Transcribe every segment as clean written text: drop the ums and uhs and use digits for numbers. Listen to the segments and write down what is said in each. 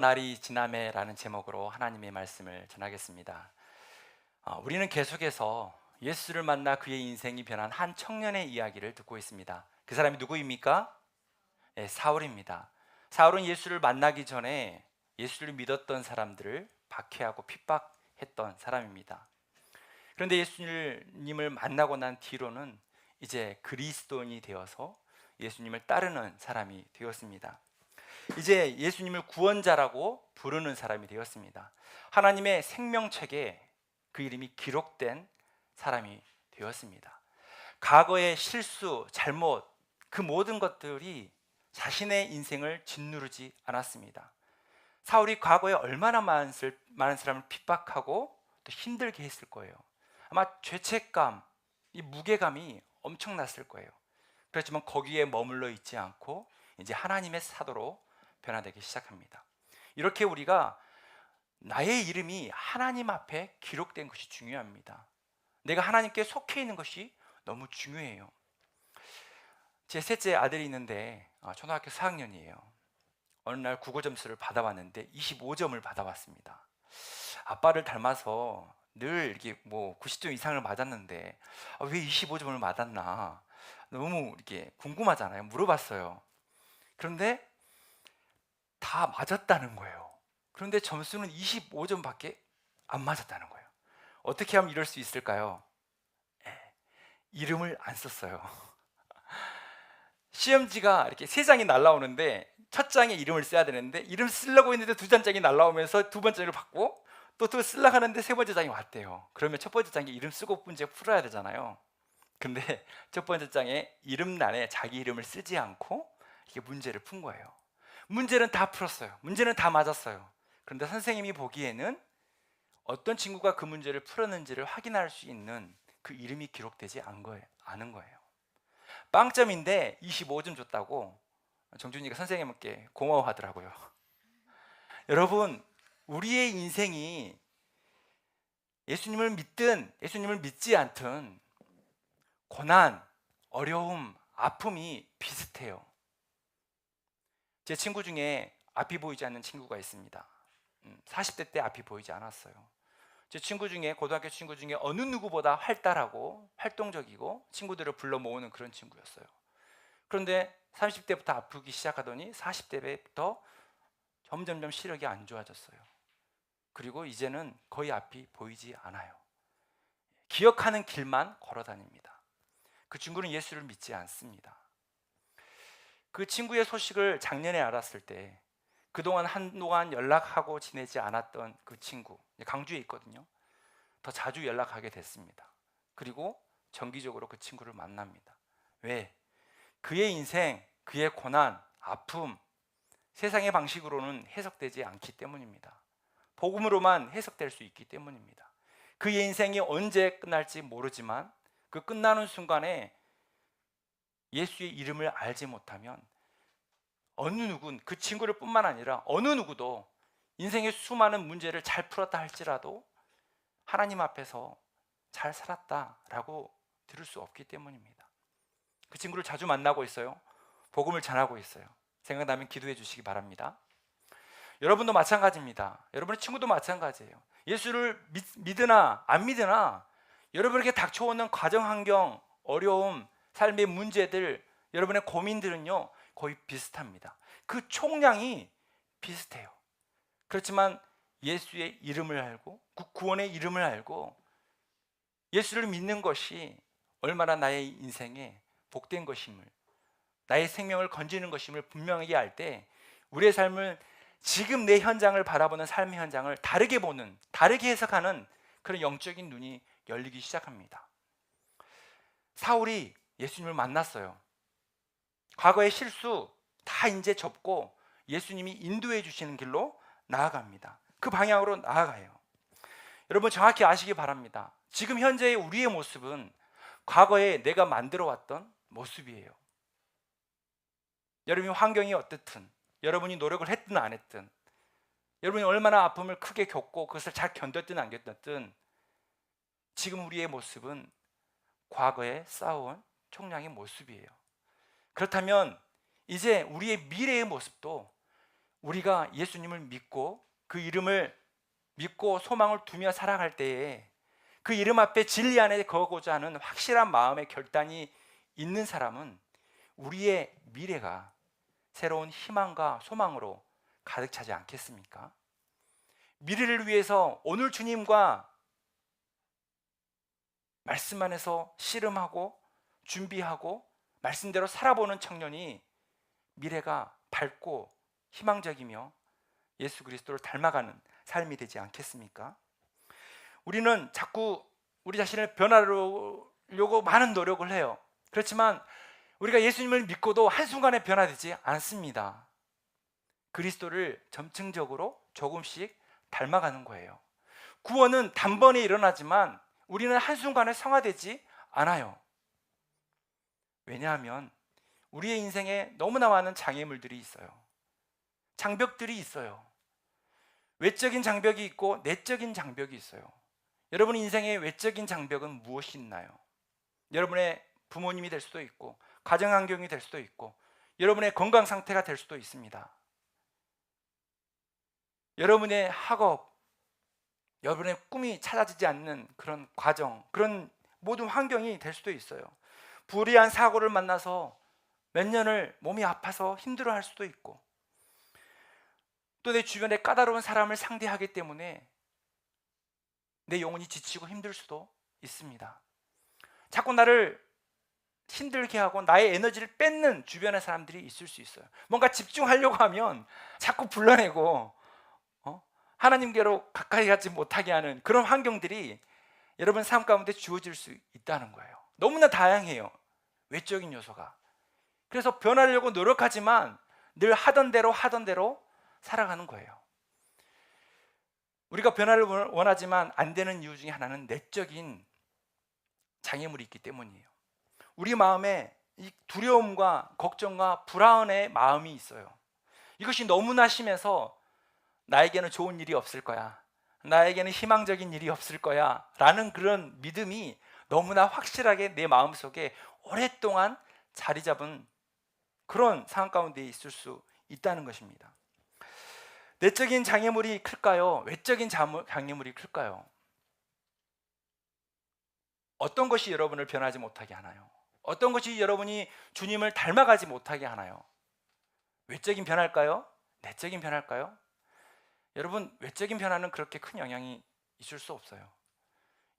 날이 지나매라는 제목으로 하나님의 말씀을 전하겠습니다. 우리는 계속해서 예수를 만나 그의 인생이 변한 한 청년의 이야기를 듣고 있습니다. 그 사람이 누구입니까? 네, 사울입니다. 사울은 예수를 만나기 전에 예수를 믿었던 사람들을 박해하고 핍박했던 사람입니다. 그런데 예수님을 만나고 난 뒤로는 이제 그리스도인이 되어서 예수님을 따르는 사람이 되었습니다. 이제 예수님을 구원자라고 부르는 사람이 되었습니다. 하나님의 생명책에 그 이름이 기록된 사람이 되었습니다. 과거의 실수, 잘못, 그 모든 것들이 자신의 인생을 짓누르지 않았습니다. 사울이 과거에 얼마나 많은 사람을 핍박하고 또 힘들게 했을 거예요. 아마 죄책감, 이 무게감이 엄청났을 거예요. 그렇지만 거기에 머물러 있지 않고 이제 하나님의 사도로 변화되기 시작합니다. 이렇게 우리가 나의 이름이 하나님 앞에 기록된 것이 중요합니다. 내가 하나님께 속해 있는 것이 너무 중요해요. 제 셋째 아들이 있는데 초등학교 4학년이에요. 어느 날 국어 점수를 받아왔는데 25점을 받아왔습니다. 아빠를 닮아서 늘 이렇게 90점 이상을 맞았는데 왜 25점을 맞았나 너무 이렇게 궁금하잖아요. 물어봤어요. 그런데 다 맞았다는 거예요. 그런데 점수는 25점밖에 안 맞았다는 거예요. 어떻게 하면 이럴 수 있을까요? 이름을 안 썼어요. 시험지가 이렇게 세 장이 날라오는데 첫 장에 이름을 써야 되는데 이름 쓰려고 했는데 두 장이 날라오면서 두 번째 장을 받고 또 쓰려고 하는데 세 번째 장이 왔대요. 그러면 첫 번째 장에 이름 쓰고 문제 풀어야 되잖아요. 근데 첫 번째 장에 이름란에 자기 이름을 쓰지 않고 이게 문제를 푼 거예요. 문제는 다 풀었어요. 문제는 다 맞았어요. 그런데 선생님이 보기에는 어떤 친구가 그 문제를 풀었는지를 확인할 수 있는 그 이름이 기록되지 않은 거예요. 빵점인데 25점 줬다고 정준이가 선생님께 고마워하더라고요. 여러분, 우리의 인생이 예수님을 믿든 예수님을 믿지 않든 고난, 어려움, 아픔이 비슷해요. 제 친구 중에 앞이 보이지 않는 친구가 있습니다. 40대 때 앞이 보이지 않았어요. 제 친구 중에 고등학교 친구 중에 어느 누구보다 활달하고 활동적이고 친구들을 불러 모으는 그런 친구였어요. 그런데 30대부터 아프기 시작하더니 40대부터 점점점 시력이 안 좋아졌어요. 그리고 이제는 거의 앞이 보이지 않아요. 기억하는 길만 걸어 다닙니다. 그 친구는 예수를 믿지 않습니다. 그 친구의 소식을 작년에 알았을 때 그동안 한동안 연락하고 지내지 않았던 그 친구, 강주에 있거든요. 더 자주 연락하게 됐습니다. 그리고 정기적으로 그 친구를 만납니다. 왜? 그의 인생, 그의 고난, 아픔, 세상의 방식으로는 해석되지 않기 때문입니다. 복음으로만 해석될 수 있기 때문입니다. 그의 인생이 언제 끝날지 모르지만 그 끝나는 순간에 예수의 이름을 알지 못하면 어느 누군 그 친구를 뿐만 아니라 어느 누구도 인생의 수많은 문제를 잘 풀었다 할지라도 하나님 앞에서 잘 살았다라고 들을 수 없기 때문입니다. 그 친구를 자주 만나고 있어요. 복음을 전하고 있어요. 생각나면 기도해 주시기 바랍니다. 여러분도 마찬가지입니다. 여러분의 친구도 마찬가지예요. 예수를 믿으나 안 믿으나 여러분에게 닥쳐오는 가정 환경, 어려움, 삶의 문제들, 여러분의 고민들은요 거의 비슷합니다. 그 총량이 비슷해요. 그렇지만 예수의 이름을 알고 구원의 이름을 알고 예수를 믿는 것이 얼마나 나의 인생에 복된 것임을, 나의 생명을 건지는 것임을 분명하게 알 때 우리의 삶을, 지금 내 현장을 바라보는 삶의 현장을 다르게 보는, 다르게 해석하는 그런 영적인 눈이 열리기 시작합니다. 사울이 예수님을 만났어요. 과거의 실수 다 이제 접고 예수님이 인도해 주시는 길로 나아갑니다. 그 방향으로 나아가요. 여러분 정확히 아시기 바랍니다. 지금 현재의 우리의 모습은 과거에 내가 만들어 왔던 모습이에요. 여러분이 환경이 어떻든, 여러분이 노력을 했든 안 했든, 여러분이 얼마나 아픔을 크게 겪고 그것을 잘 견뎠든 안 견뎠든 지금 우리의 모습은 과거에 쌓아온 총량의 모습이에요. 그렇다면 이제 우리의 미래의 모습도 우리가 예수님을 믿고 그 이름을 믿고 소망을 두며 살아갈 때에 그 이름 앞에 진리 안에 거하고자 하는 확실한 마음의 결단이 있는 사람은 우리의 미래가 새로운 희망과 소망으로 가득 차지 않겠습니까? 미래를 위해서 오늘 주님과 말씀 안에서 씨름하고 준비하고 말씀대로 살아보는 청년이 미래가 밝고 희망적이며 예수 그리스도를 닮아가는 삶이 되지 않겠습니까? 우리는 자꾸 우리 자신을 변화하려고 많은 노력을 해요. 그렇지만 우리가 예수님을 믿고도 한순간에 변화되지 않습니다. 그리스도를 점층적으로 조금씩 닮아가는 거예요. 구원은 단번에 일어나지만 우리는 한순간에 성화되지 않아요. 왜냐하면 우리의 인생에 너무나 많은 장애물들이 있어요. 장벽들이 있어요. 외적인 장벽이 있고 내적인 장벽이 있어요. 여러분 인생의 외적인 장벽은 무엇이 있나요? 여러분의 부모님이 될 수도 있고 가정 환경이 될 수도 있고 여러분의 건강 상태가 될 수도 있습니다. 여러분의 학업, 여러분의 꿈이 찾아지지 않는 그런 과정, 그런 모든 환경이 될 수도 있어요. 불의한 사고를 만나서 몇 년을 몸이 아파서 힘들어할 수도 있고 또 내 주변에 까다로운 사람을 상대하기 때문에 내 영혼이 지치고 힘들 수도 있습니다. 자꾸 나를 힘들게 하고 나의 에너지를 뺏는 주변의 사람들이 있을 수 있어요. 뭔가 집중하려고 하면 자꾸 불러내고 하나님께로 가까이 가지 못하게 하는 그런 환경들이 여러분 삶 가운데 주어질 수 있다는 거예요. 너무나 다양해요. 외적인 요소가. 그래서 변하려고 노력하지만 늘 하던 대로 살아가는 거예요. 우리가 변화를 원하지만 안 되는 이유 중에 하나는 내적인 장애물이 있기 때문이에요. 우리 마음에 이 두려움과 걱정과 불안의 마음이 있어요. 이것이 너무나 심해서 나에게는 좋은 일이 없을 거야, 나에게는 희망적인 일이 없을 거야 라는 그런 믿음이 너무나 확실하게 내 마음속에 오랫동안 자리 잡은 그런 상황 가운데 있을 수 있다는 것입니다. 내적인 장애물이 클까요? 외적인 장애물이 클까요? 어떤 것이 여러분을 변하지 못하게 하나요? 어떤 것이 여러분이 주님을 닮아가지 못하게 하나요? 외적인 변화일까요? 내적인 변화일까요? 여러분, 외적인 변화는 그렇게 큰 영향이 있을 수 없어요.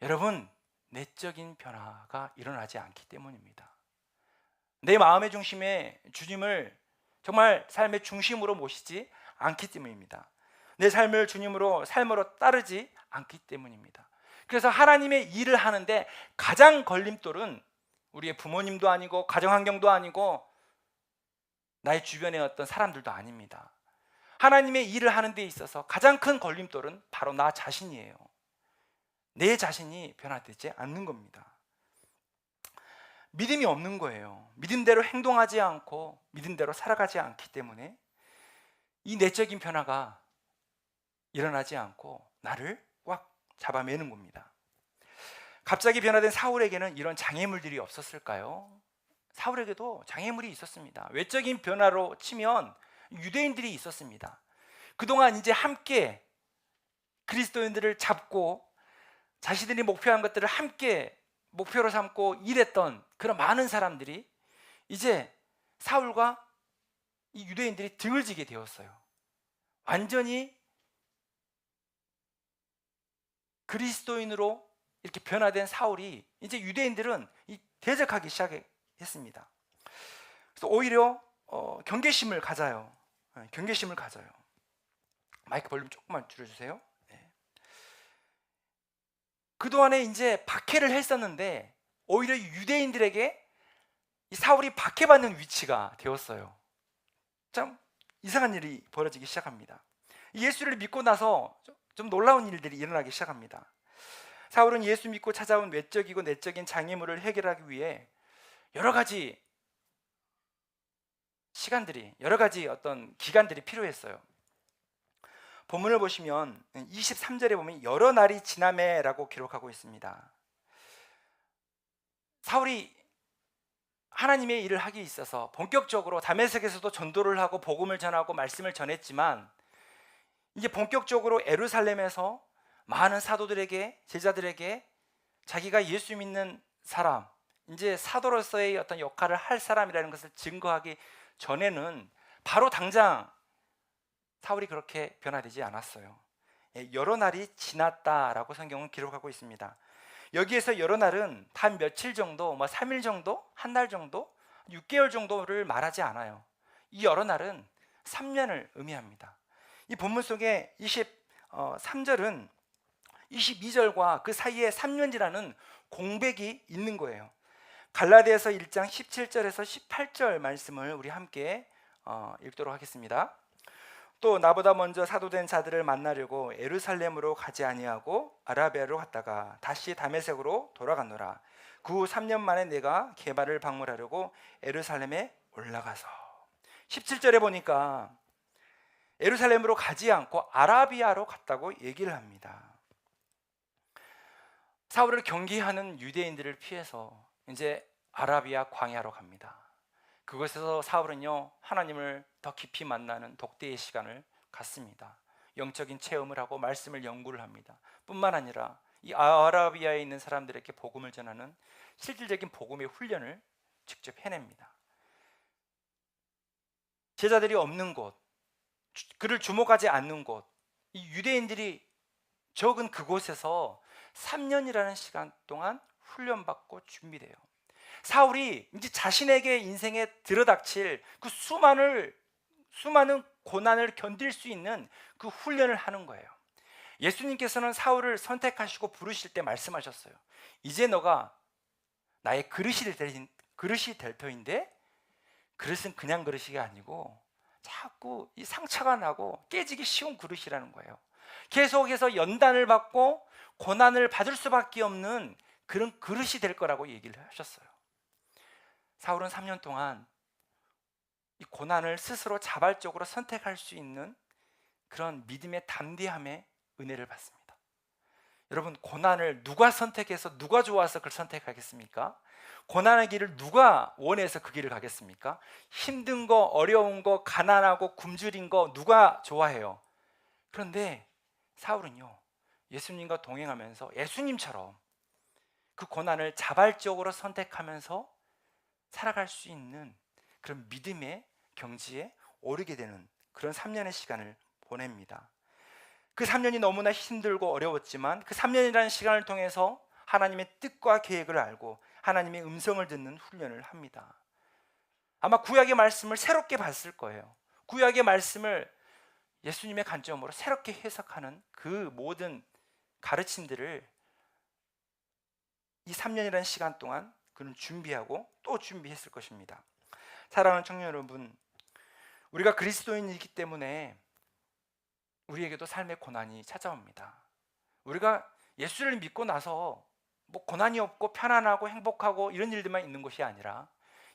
여러분, 내적인 변화가 일어나지 않기 때문입니다. 내 마음의 중심에 주님을 정말 삶의 중심으로 모시지 않기 때문입니다. 내 삶을 주님으로 삶으로 따르지 않기 때문입니다. 그래서 하나님의 일을 하는데 가장 걸림돌은 우리의 부모님도 아니고 가정 환경도 아니고 나의 주변의 어떤 사람들도 아닙니다. 하나님의 일을 하는 데 있어서 가장 큰 걸림돌은 바로 나 자신이에요. 내 자신이 변화되지 않는 겁니다. 믿음이 없는 거예요. 믿음대로 행동하지 않고 믿음대로 살아가지 않기 때문에 이 내적인 변화가 일어나지 않고 나를 꽉 잡아매는 겁니다. 갑자기 변화된 사울에게는 이런 장애물들이 없었을까요? 사울에게도 장애물이 있었습니다. 외적인 변화로 치면 유대인들이 있었습니다. 그동안 이제 함께 그리스도인들을 잡고 자신들이 목표한 것들을 함께 목표로 삼고 일했던 그런 많은 사람들이 이제 사울과 이 유대인들이 등을 지게 되었어요. 완전히 그리스도인으로 이렇게 변화된 사울이 이제 유대인들은 대적하기 시작했습니다. 그래서 오히려 경계심을 가져요. 경계심을 가져요. 마이크 볼륨 조금만 줄여주세요. 네. 그동안에 이제 박해를 했었는데 오히려 유대인들에게 이 사울이 박해받는 위치가 되었어요. 참 이상한 일이 벌어지기 시작합니다. 예수를 믿고 나서 좀 놀라운 일들이 일어나기 시작합니다. 사울은 예수 믿고 찾아온 외적이고 내적인 장애물을 해결하기 위해 여러 가지 시간들이, 여러 가지 어떤 기간들이 필요했어요. 본문을 보시면 23절에 보면 여러 날이 지나매라고 기록하고 있습니다. 사울이 하나님의 일을 하기 있어서 본격적으로 다메섹에서도 전도를 하고 복음을 전하고 말씀을 전했지만, 이제 본격적으로 예루살렘에서 많은 사도들에게, 제자들에게 자기가 예수 믿는 사람, 이제 사도로서의 어떤 역할을 할 사람이라는 것을 증거하기 전에는 바로 당장 사울이 그렇게 변화되지 않았어요. 여러 날이 지났다라고 성경은 기록하고 있습니다. 여기에서 여러 날은 단 며칠 정도, 3일 정도, 한 달 정도, 6개월 정도를 말하지 않아요. 이 여러 날은 3년을 의미합니다. 이 본문 속에 23절은 22절과 그 사이에 3년이라는 공백이 있는 거예요. 갈라디아서 1장 17절에서 18절 말씀을 우리 함께 읽도록 하겠습니다. 또 나보다 먼저 사도된 자들을 만나려고 예루살렘으로 가지 아니하고 아라비아로 갔다가 다시 다메섹으로 돌아갔노라. 그 후 3년 만에 내가 게바를 방문하려고 예루살렘에 올라가서, 17절에 보니까 예루살렘으로 가지 않고 아라비아로 갔다고 얘기를 합니다. 사울을 경계하는 유대인들을 피해서 이제 아라비아 광야로 갑니다. 그곳에서 사울은요, 하나님을 더 깊이 만나는 독대의 시간을 갖습니다. 영적인 체험을 하고 말씀을 연구를 합니다. 뿐만 아니라 이 아라비아에 있는 사람들에게 복음을 전하는 실질적인 복음의 훈련을 직접 해냅니다. 제자들이 없는 곳, 그를 주목하지 않는 곳, 이 유대인들이 적은 그곳에서 3년이라는 시간 동안 훈련받고 준비돼요. 사울이 이제 자신에게 인생에 들어닥칠 그 수많은 고난을 견딜 수 있는 그 훈련을 하는 거예요. 예수님께서는 사울을 선택하시고 부르실 때 말씀하셨어요. 이제 너가 나의 그릇이 될 터인데, 그릇은 그냥 그릇이 아니고 자꾸 이 상처가 나고 깨지기 쉬운 그릇이라는 거예요. 계속해서 연단을 받고 고난을 받을 수밖에 없는 그런 그릇이 될 거라고 얘기를 하셨어요. 사울은 3년 동안 이 고난을 스스로 자발적으로 선택할 수 있는 그런 믿음의 담대함의 은혜를 받습니다. 여러분, 고난을 누가 선택해서 누가 좋아서 그걸 선택하겠습니까? 고난의 길을 누가 원해서 그 길을 가겠습니까? 힘든 거, 어려운 거, 가난하고 굶주린 거 누가 좋아해요? 그런데 사울은요, 예수님과 동행하면서 예수님처럼 그 고난을 자발적으로 선택하면서 살아갈 수 있는 그런 믿음의 경지에 오르게 되는 그런 3년의 시간을 보냅니다. 그 3년이 너무나 힘들고 어려웠지만 그 3년이라는 시간을 통해서 하나님의 뜻과 계획을 알고 하나님의 음성을 듣는 훈련을 합니다. 아마 구약의 말씀을 새롭게 봤을 거예요. 구약의 말씀을 예수님의 관점으로 새롭게 해석하는 그 모든 가르침들을 이 3년이라는 시간 동안 그는 준비하고 또 준비했을 것입니다. 사랑하는 청년 여러분, 우리가 그리스도인이기 때문에 우리에게도 삶의 고난이 찾아옵니다. 우리가 예수를 믿고 나서 고난이 없고 편안하고 행복하고 이런 일들만 있는 것이 아니라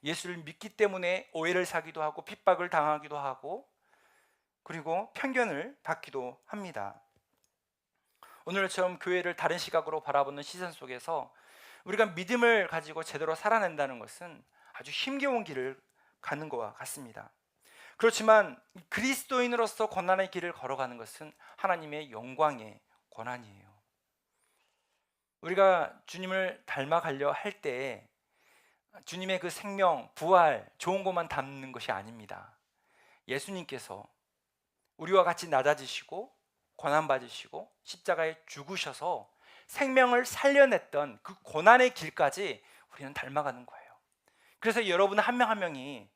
예수를 믿기 때문에 오해를 사기도 하고 핍박을 당하기도 하고 그리고 편견을 받기도 합니다. 오늘처럼 교회를 다른 시각으로 바라보는 시선 속에서 우리가 믿음을 가지고 제대로 살아낸다는 것은 아주 힘겨운 길을 가는 것과 같습니다. 그렇지만 그리스도인으로서 고난의 길을 걸어가는 것은 하나님의 영광의 고난이에요. 우리가 주님을 닮아가려 할 때 주님의 그 생명, 부활, 좋은 것만 담는 것이 아닙니다. 예수님께서 우리와 같이 낮아지시고 고난받으시고 십자가에 죽으셔서 생명을 살려냈던 그 고난의 길까지 우리는 닮아가는 거예요. 그래서 여러분 한 명 한 명이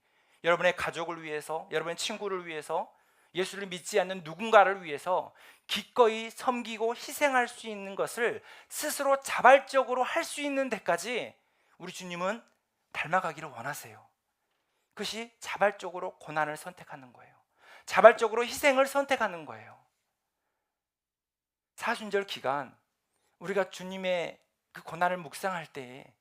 여러분의 가족을 위해서, 여러분의 친구를 위해서, 예수를 믿지 않는 누군가를 위해서 기꺼이 섬기고 희생할 수 있는 것을 스스로 자발적으로 할 수 있는 데까지 우리 주님은 닮아가기를 원하세요. 그것이 자발적으로 고난을 선택하는 거예요. 자발적으로 희생을 선택하는 거예요. 사순절 기간 우리가 주님의 그 고난을 묵상할 때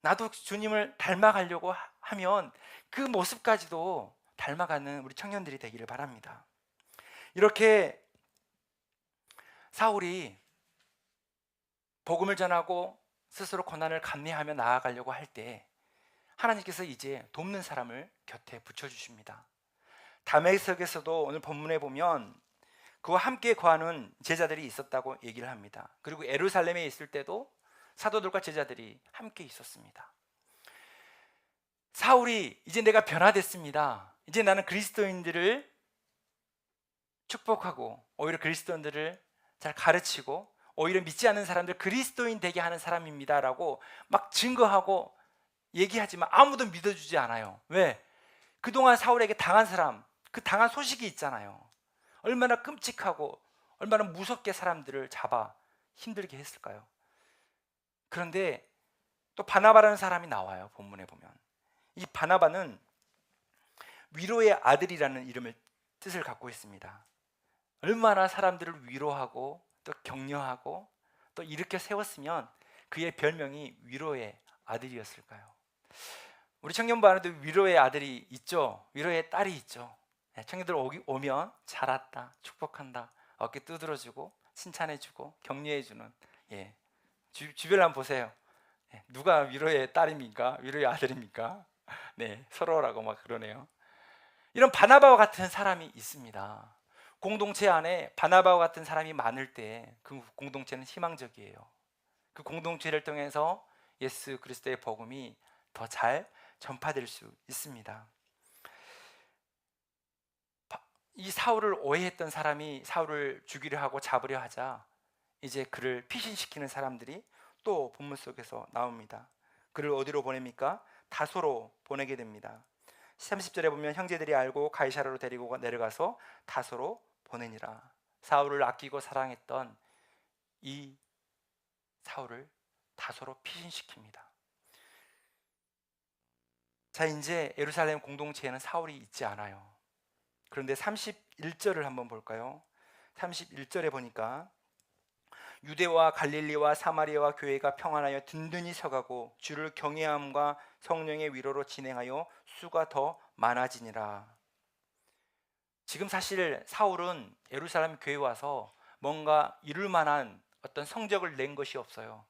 나도 주님을 닮아가려고 하면 그 모습까지도 닮아가는 우리 청년들이 되기를 바랍니다. 이렇게 사울이 복음을 전하고 스스로 고난을 감내하며 나아가려고 할 때 하나님께서 이제 돕는 사람을 곁에 붙여주십니다. 다메섹에서도 오늘 본문에 보면 그와 함께 거하는 제자들이 있었다고 얘기를 합니다. 그리고 예루살렘에 있을 때도 사도들과 제자들이 함께 있었습니다. 사울이 이제 내가 변화됐습니다. 이제 나는 그리스도인들을 축복하고 오히려 그리스도인들을 잘 가르치고 오히려 믿지 않는 사람들 그리스도인 되게 하는 사람입니다 라고 막 증거하고 얘기하지만 아무도 믿어주지 않아요. 왜? 그동안 사울에게 당한 사람, 그 당한 소식이 있잖아요. 얼마나 끔찍하고 얼마나 무섭게 사람들을 잡아 힘들게 했을까요? 그런데 또 바나바라는 사람이 나와요. 본문에 보면 이 바나바는 위로의 아들이라는 이름을 뜻을 갖고 있습니다. 얼마나 사람들을 위로하고 또 격려하고 또 일으켜 세웠으면 그의 별명이 위로의 아들이었을까요? 우리 청년부 안에도 위로의 아들이 있죠. 위로의 딸이 있죠. 청년들 오면 잘 왔다, 축복한다, 어깨 두드려주고 칭찬해주고 격려해주는, 주변을 한번 보세요. 누가 위로의 딸입니까? 위로의 아들입니까? 네, 서로라고 막 그러네요. 이런 바나바와 같은 사람이 있습니다. 공동체 안에 바나바와 같은 사람이 많을 때 그 공동체는 희망적이에요. 그 공동체를 통해서 예수 그리스도의 복음이 더 잘 전파될 수 있습니다. 이 사울을 오해했던 사람이 사울을 죽이려 하고 잡으려 하자 이제 그를 피신시키는 사람들이 또 본문 속에서 나옵니다. 그를 어디로 보냅니까? 다소로 보내게 됩니다. 30절에 보면 형제들이 알고 가이사라로 데리고 내려가서 다소로 보내니라. 사울을 아끼고 사랑했던 이 사울을 다소로 피신시킵니다. 자, 이제 예루살렘 공동체에는 사울이 있지 않아요. 그런데 31절을 한번 볼까요? 31절에 보니까 유대와 갈릴리와 사마리아와 교회가 평안하여 든든히 서가고 주를 경외함과 성령의 위로로 진행하여 수가 더 많아지니라. 지금 사실 사울은 예루살렘 교회에 와서 뭔가 이룰 만한 어떤 성적을 낸 것이 없어요.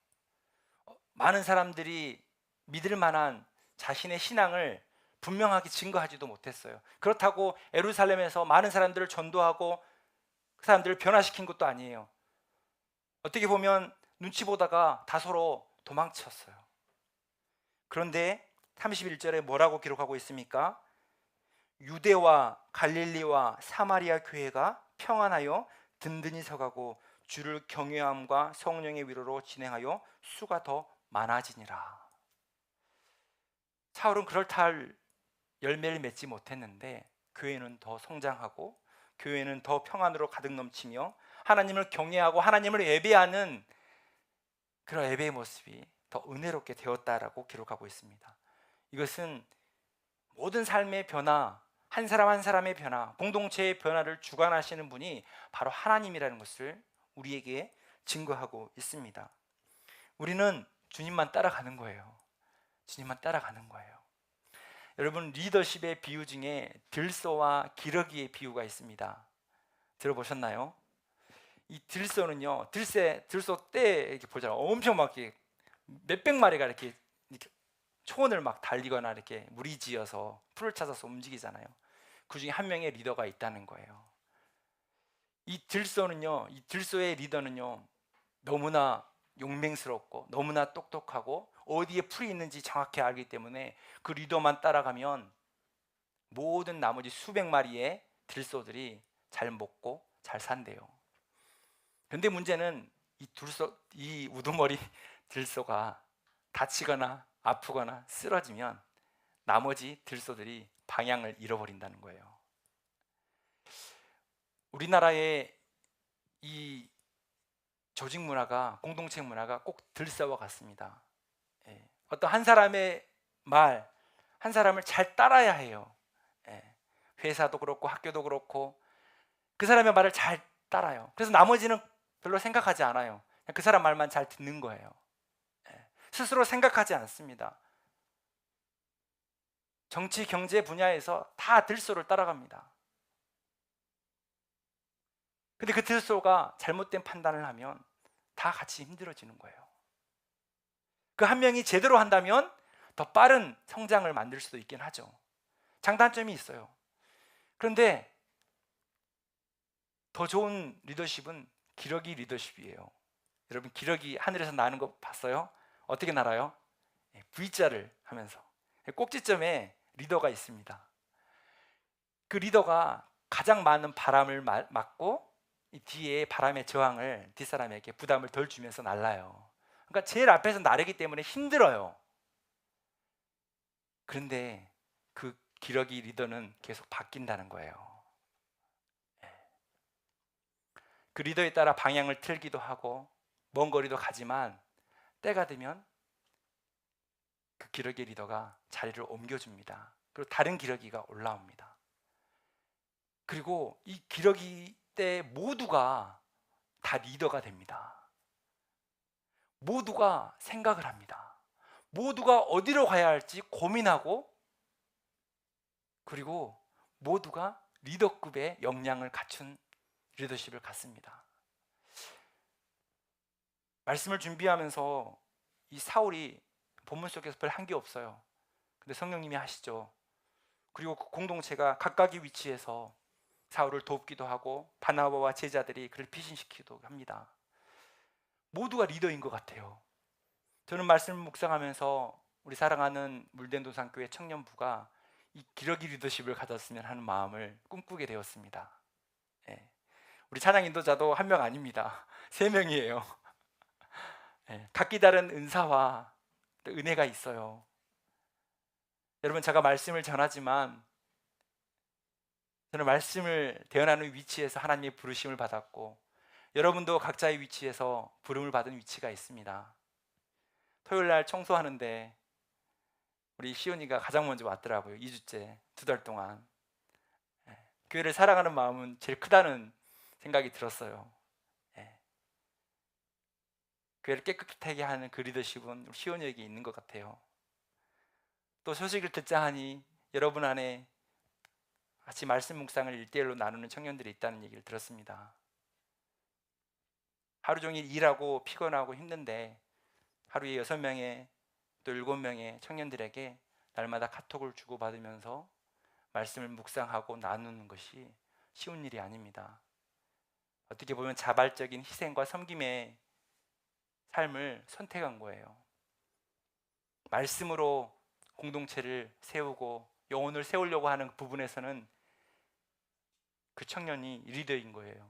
많은 사람들이 믿을 만한 자신의 신앙을 분명하게 증거하지도 못했어요. 그렇다고 예루살렘에서 많은 사람들을 전도하고 그 사람들을 변화시킨 것도 아니에요. 어떻게 보면 눈치 보다가 다소로 도망쳤어요. 그런데 31절에 뭐라고 기록하고 있습니까? 유대와 갈릴리와 사마리아 교회가 평안하여 든든히 서가고 주를 경외함과 성령의 위로로 진행하여 수가 더 많아지니라. 사울은 그럴듯할 열매를 맺지 못했는데 교회는 더 성장하고 교회는 더 평안으로 가득 넘치며 하나님을 경외하고 하나님을 예배하는 그런 예배의 모습이 더 은혜롭게 되었다라고 기록하고 있습니다. 이것은 모든 삶의 변화, 한 사람 한 사람의 변화, 공동체의 변화를 주관하시는 분이 바로 하나님이라는 것을 우리에게 증거하고 있습니다. 우리는 주님만 따라가는 거예요. 주님만 따라가는 거예요. 여러분, 리더십의 비유 중에 들소와 기러기의 비유가 있습니다. 들어보셨나요? 이 들소는요, 들소 떼 이렇게 보잖아요. 엄청 막 이렇게 몇백 마리가 이렇게 초원을 막 달리거나 이렇게 무리지어서 풀을 찾아서 움직이잖아요. 그 중에 한 명의 리더가 있다는 거예요. 이 들소의 리더는요, 너무나 용맹스럽고 너무나 똑똑하고 어디에 풀이 있는지 정확히 알기 때문에 그 리더만 따라가면 모든 나머지 수백 마리의 들소들이 잘 먹고 잘 산대요. 그런데 문제는 이 우두머리 들소가 다치거나 아프거나 쓰러지면 나머지 들소들이 방향을 잃어버린다는 거예요. 우리나라의 이 조직 문화가, 공동체 문화가 꼭 들소와 같습니다. 어떤 한 사람의 말, 한 사람을 잘 따라야 해요. 회사도 그렇고 학교도 그렇고 그 사람의 말을 잘 따라요. 그래서 나머지는 별로 생각하지 않아요. 그 사람 말만 잘 듣는 거예요. 스스로 생각하지 않습니다. 정치, 경제 분야에서 다 들소를 따라갑니다. 근데 그 들소가 잘못된 판단을 하면 다 같이 힘들어지는 거예요. 그 한 명이 제대로 한다면 더 빠른 성장을 만들 수도 있긴 하죠. 장단점이 있어요. 그런데 더 좋은 리더십은 기러기 리더십이에요. 여러분, 기러기 하늘에서 나는 거 봤어요? 어떻게 날아요? V자를 하면서 꼭지점에 리더가 있습니다. 그 리더가 가장 많은 바람을 막고 이 뒤에 바람의 저항을 뒷사람에게 부담을 덜 주면서 날아요. 그러니까 제일 앞에서 나르기 때문에 힘들어요. 그런데 그 기러기 리더는 계속 바뀐다는 거예요. 그 리더에 따라 방향을 틀기도 하고 먼 거리도 가지만 때가 되면 그 기러기 리더가 자리를 옮겨줍니다. 그리고 다른 기러기가 올라옵니다. 그리고 이 기러기 때 모두가 다 리더가 됩니다. 모두가 생각을 합니다. 모두가 어디로 가야 할지 고민하고, 그리고 모두가 리더급의 역량을 갖춘 리더십을 갖습니다. 말씀을 준비하면서 이 사울이 본문 속에서 별 한 게 없어요. 근데 성령님이 하시죠. 그리고 그 공동체가 각각의 위치에서 사울을 돕기도 하고 바나바와 제자들이 그를 피신시키기도 합니다. 모두가 리더인 것 같아요. 저는 말씀을 묵상하면서 우리 사랑하는 물된도산교회 청년부가 이 기러기 리더십을 가졌으면 하는 마음을 꿈꾸게 되었습니다. 예. 우리 찬양 인도자도 한 명 아닙니다. 3명이에요. 예. 각기 다른 은사와 은혜가 있어요. 여러분, 제가 말씀을 전하지만 저는 말씀을 대언하는 위치에서 하나님의 부르심을 받았고, 여러분도 각자의 위치에서 부름을 받은 위치가 있습니다. 토요일 날 청소하는데 우리 시온이가 가장 먼저 왔더라고요. 2주째 2달 동안. 교회를 사랑하는 마음은 제일 크다는 생각이 들었어요. 교회를 깨끗하게 하는 그 리더십은 시온이에게 있는 것 같아요. 또 소식을 듣자 하니 여러분 안에 같이 말씀 묵상을 1대1로 나누는 청년들이 있다는 얘기를 들었습니다. 하루 종일 일하고 피곤하고 힘든데 하루에 6명의 또 7명의 청년들에게 날마다 카톡을 주고받으면서 말씀을 묵상하고 나누는 것이 쉬운 일이 아닙니다. 어떻게 보면 자발적인 희생과 섬김의 삶을 선택한 거예요. 말씀으로 공동체를 세우고 영혼을 세우려고 하는 부분에서는 그 청년이 리더인 거예요.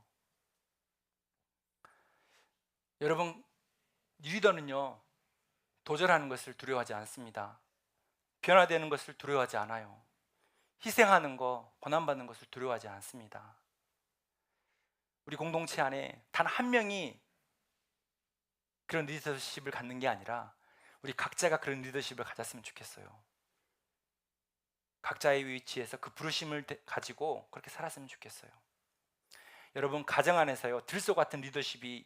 여러분, 리더는요, 도전하는 것을 두려워하지 않습니다. 변화되는 것을 두려워하지 않아요. 희생하는 거, 고난받는 것을 두려워하지 않습니다. 우리 공동체 안에 단 한 명이 그런 리더십을 갖는 게 아니라 우리 각자가 그런 리더십을 가졌으면 좋겠어요. 각자의 위치에서 그 부르심을 가지고 그렇게 살았으면 좋겠어요. 여러분, 가정 안에서요, 들소 같은 리더십이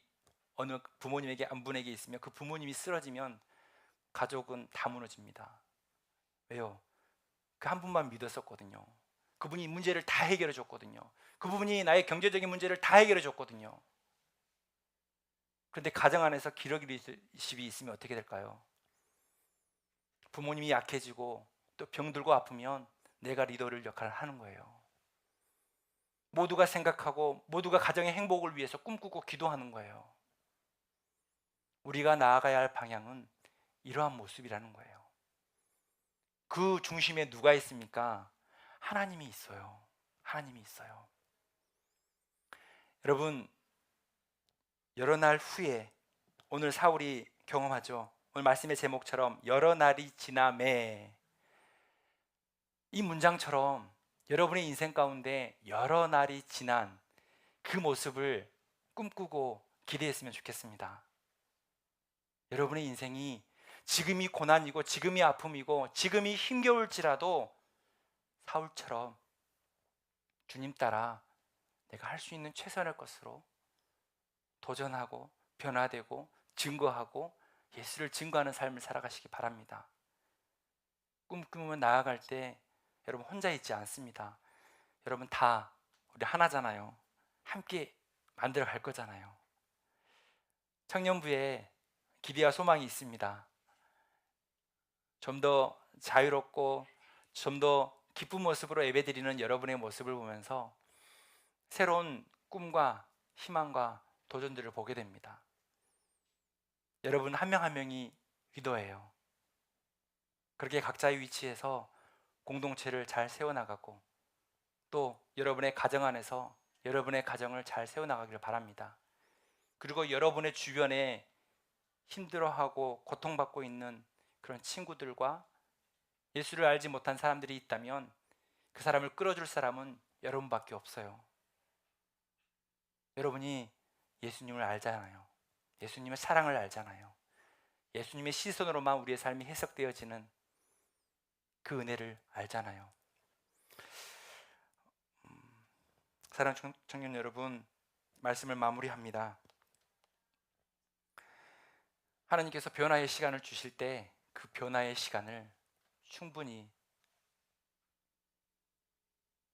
어느 부모님에게 한 분에게 있으면 그 부모님이 쓰러지면 가족은 다 무너집니다. 왜요? 그 한 분만 믿었었거든요. 그분이 문제를 다 해결해 줬거든요. 그분이 나의 경제적인 문제를 다 해결해 줬거든요. 그런데 가정 안에서 기러기 리더십이 있으면 어떻게 될까요? 부모님이 약해지고 또 병들고 아프면 내가 리더를 역할을 하는 거예요. 모두가 생각하고 모두가 가정의 행복을 위해서 꿈꾸고 기도하는 거예요. 우리가 나아가야 할 방향은 이러한 모습이라는 거예요. 그 중심에 누가 있습니까? 하나님이 있어요. 하나님이 있어요. 여러분, 여러 날 후에 오늘 사울이 경험하죠. 오늘 말씀의 제목처럼 여러 날이 지나매, 이 문장처럼 여러분의 인생 가운데 여러 날이 지난 그 모습을 꿈꾸고 기대했으면 좋겠습니다. 여러분의 인생이 지금이 고난이고 지금이 아픔이고 지금이 힘겨울지라도 사울처럼 주님 따라 내가 할 수 있는 최선의 것으로 도전하고 변화되고 증거하고 예수를 증거하는 삶을 살아가시기 바랍니다. 꿈꾸며 나아갈 때 여러분 혼자 있지 않습니다. 여러분 다 우리 하나잖아요. 함께 만들어 갈 거잖아요. 청년부에 기대와 소망이 있습니다. 좀 더 자유롭고 좀 더 기쁜 모습으로 예배드리는 여러분의 모습을 보면서 새로운 꿈과 희망과 도전들을 보게 됩니다. 여러분 한 명 한 명이 위도예요. 그렇게 각자의 위치에서 공동체를 잘 세워나가고 또 여러분의 가정 안에서 여러분의 가정을 잘 세워나가기를 바랍니다. 그리고 여러분의 주변에 힘들어하고 고통받고 있는 그런 친구들과 예수를 알지 못한 사람들이 있다면 그 사람을 끌어줄 사람은 여러분밖에 없어요. 여러분이 예수님을 알잖아요. 예수님의 사랑을 알잖아요. 예수님의 시선으로만 우리의 삶이 해석되어지는 그 은혜를 알잖아요. 사랑하는 청년 여러분, 말씀을 마무리합니다. 하나님께서 변화의 시간을 주실 때 그 변화의 시간을 충분히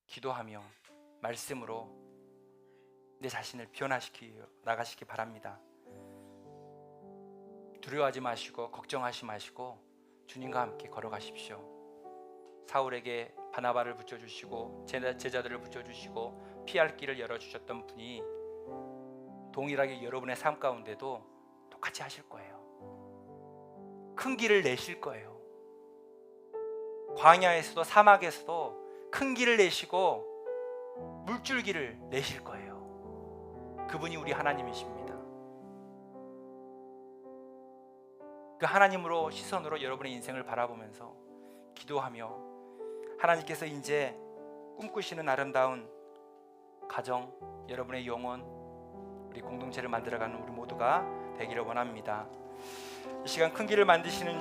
기도하며 말씀으로 내 자신을 변화시켜 나가시기 바랍니다. 두려워하지 마시고 걱정하지 마시고 주님과 함께 걸어가십시오. 사울에게 바나바를 붙여주시고 제자들을 붙여주시고 피할 길을 열어주셨던 분이 동일하게 여러분의 삶 가운데도 똑같이 하실 거예요. 큰 길을 내실 거예요. 광야에서도 사막에서도 큰 길을 내시고 물줄기를 내실 거예요. 그분이 우리 하나님이십니다. 그 하나님으로 시선으로 여러분의 인생을 바라보면서 기도하며 하나님께서 이제 꿈꾸시는 아름다운 가정, 여러분의 영혼, 우리 공동체를 만들어가는 우리 모두가 되기를 원합니다. 이 시간 큰 길을 만드시는